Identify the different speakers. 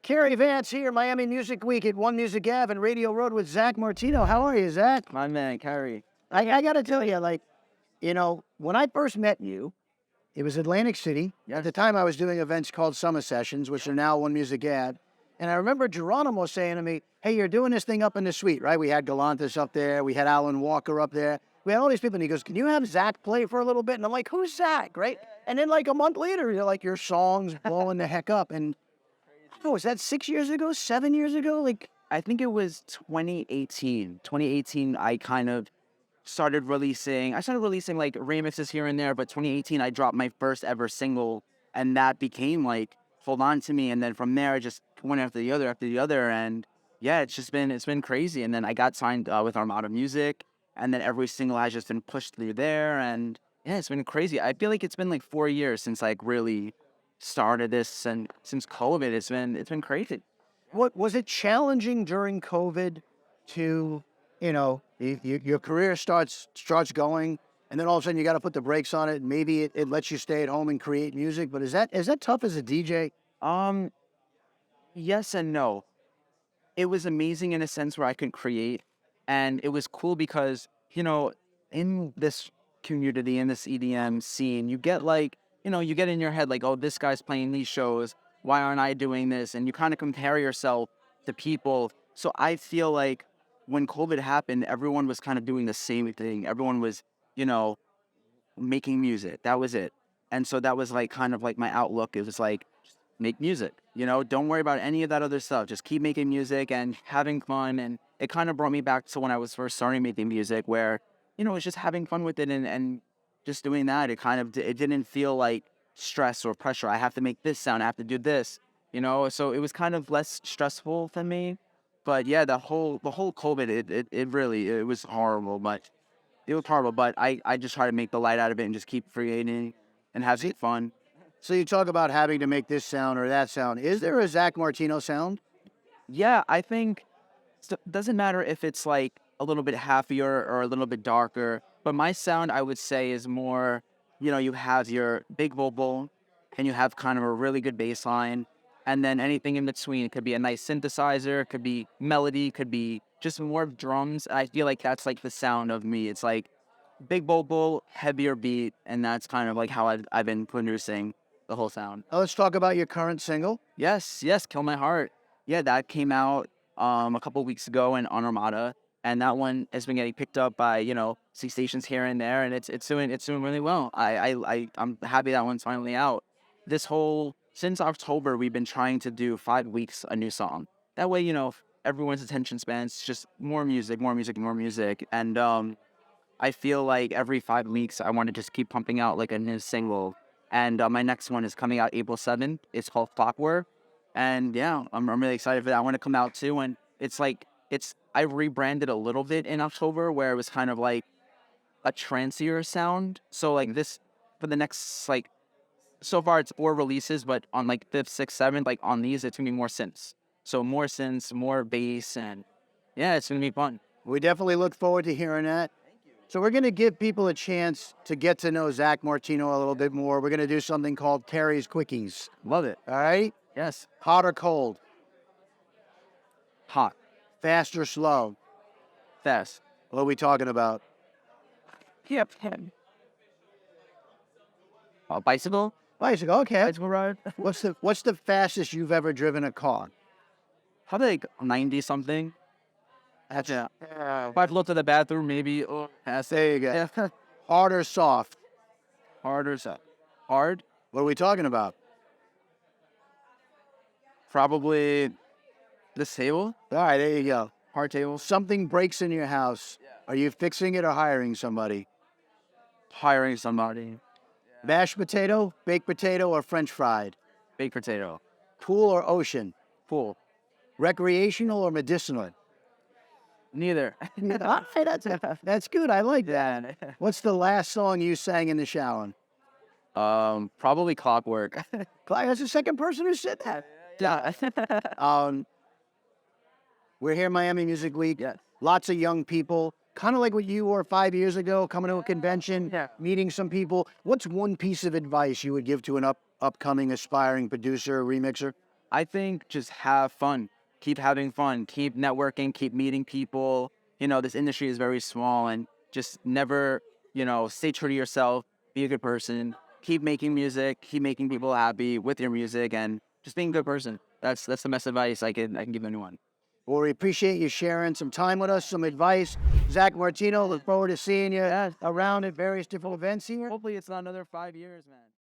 Speaker 1: CARY Vance here, Miami Music Week at One Music Ave and Radio Road with Zack Martino. How are you, Zack?
Speaker 2: My man, CARY.
Speaker 1: I got to tell you, when I first met you, it was Atlantic City.
Speaker 2: Yes.
Speaker 1: At the time, I was doing events called Summer Sessions, which are now One Music Ave. And I remember Geronimo saying to me, hey, you're doing this thing up in the suite, right? We had Galantis up there. We had Alan Walker up there. We had all these people. And he goes, can you have Zack play for a little bit? And I'm like, who's Zack, right? And then like a month later, you're like, your song's blowing the heck up. And oh, was that 6 years ago, 7 years ago?
Speaker 2: I think it was 2018. 2018, I started releasing like remixes here and there, but 2018, I dropped my first ever single, and that became like Hold On To Me. And then from there, I just went after the other. And yeah, it's been crazy. And then I got signed with Armada Music, and then every single has just been pushed through there. And yeah, it's been crazy. I feel like it's been like 4 years since I really started this, and since COVID, it's been crazy.
Speaker 1: What was it challenging during COVID to, your career starts going, and then all of a sudden you got to put the brakes on it. Maybe it lets you stay at home and create music, but is that tough as a DJ?
Speaker 2: Yes and no. It was amazing in a sense where I could create, and it was cool because, in this community, in this EDM scene, you get you get in your head like, oh, this guy's playing these shows, why aren't I doing this? And you kind of compare yourself to people. So I feel like when COVID happened, everyone was kind of doing the same thing. Everyone was, making music. That was it. And so that was kind of my outlook. It was like, just make music, don't worry about any of that other stuff. Just keep making music and having fun. And it kind of brought me back to when I was first starting making music, where, it's just having fun with it and just doing that. It didn't feel like stress or pressure. I have to make this sound. I have to do this, so it was kind of less stressful for me. But yeah, the whole COVID, it was horrible, but I just try to make the light out of it and just keep creating and having fun.
Speaker 1: So you talk about having to make this sound or that sound. Is there a Zack Martino sound?
Speaker 2: Yeah, I think it doesn't matter if it's like a little bit happier or a little bit darker, but my sound, I would say, is more, you have your big vocal and you have kind of a really good bass line, and then anything in between. It could be a nice synthesizer, it could be melody, could be just more drums. I feel like that's like the sound of me. It's like big vocal, heavier beat, and that's kind of like how I've been producing the whole sound.
Speaker 1: Now let's talk about your current single.
Speaker 2: Yes, Kill My Heart. Yeah, that came out a couple weeks ago on Armada, and that one has been getting picked up by C stations here and there, and it's doing really well. I'm happy that one's finally out. Since October, we've been trying to do 5 weeks a new song. That way, everyone's attention spans just more music, and I feel like every 5 weeks I want to just keep pumping out like a new single. And my next one is coming out April 7th. It's called Clockwork. And yeah, I'm really excited for that one to come out too. And I rebranded a little bit in October, where it was kind of like a trancier sound. So like this, for the next so far it's 4 releases, but on 5th, 6th, 7th, on these, it's gonna be more synths. So more synths, more bass, and yeah, it's gonna be fun.
Speaker 1: We definitely look forward to hearing that. So we're going to give people a chance to get to know Zack Martino a little bit more. We're going to do something called CARY's Quickies.
Speaker 2: Love it.
Speaker 1: All right?
Speaker 2: Yes.
Speaker 1: Hot or cold?
Speaker 2: Hot.
Speaker 1: Fast or slow?
Speaker 2: Fast.
Speaker 1: What are we talking about?
Speaker 2: Yep. Bicycle?
Speaker 1: Bicycle, okay.
Speaker 2: Bicycle ride?
Speaker 1: What's the fastest you've ever driven a car?
Speaker 2: Probably 90 something.
Speaker 1: That's
Speaker 2: yeah. If I've looked to the bathroom, maybe.
Speaker 1: There you go.
Speaker 2: Yeah.
Speaker 1: Hard or soft?
Speaker 2: Hard or soft? Hard?
Speaker 1: What are we talking about?
Speaker 2: Probably this table.
Speaker 1: All right, there you go.
Speaker 2: Hard table.
Speaker 1: Something breaks in your house. Yeah. Are you fixing it or hiring somebody?
Speaker 2: Hiring somebody.
Speaker 1: Mashed potato, baked potato, or French fried?
Speaker 2: Baked potato.
Speaker 1: Pool or ocean?
Speaker 2: Pool. Recreational
Speaker 1: or medicinal?
Speaker 2: Neither.
Speaker 1: That's good. I like that. What's the last song you sang in the shower?
Speaker 2: Probably Clockwork.
Speaker 1: That's the second person who said that.
Speaker 2: Yeah.
Speaker 1: We're here Miami Music Week.
Speaker 2: Yes.
Speaker 1: Lots of young people, kind of like what you were 5 years ago, coming to a convention, meeting some people. What's one piece of advice you would give to an upcoming aspiring producer or remixer?
Speaker 2: I think just have fun. Keep having fun. Keep networking. Keep meeting people. You know, this industry is very small, and just never, stay true to yourself. Be a good person. Keep making music. Keep making people happy with your music, and just being a good person. That's the best advice I can give anyone.
Speaker 1: Well, we appreciate you sharing some time with us, some advice. Zack Martino, look forward to seeing you around at various different events here.
Speaker 2: Hopefully, it's not another 5 years, man.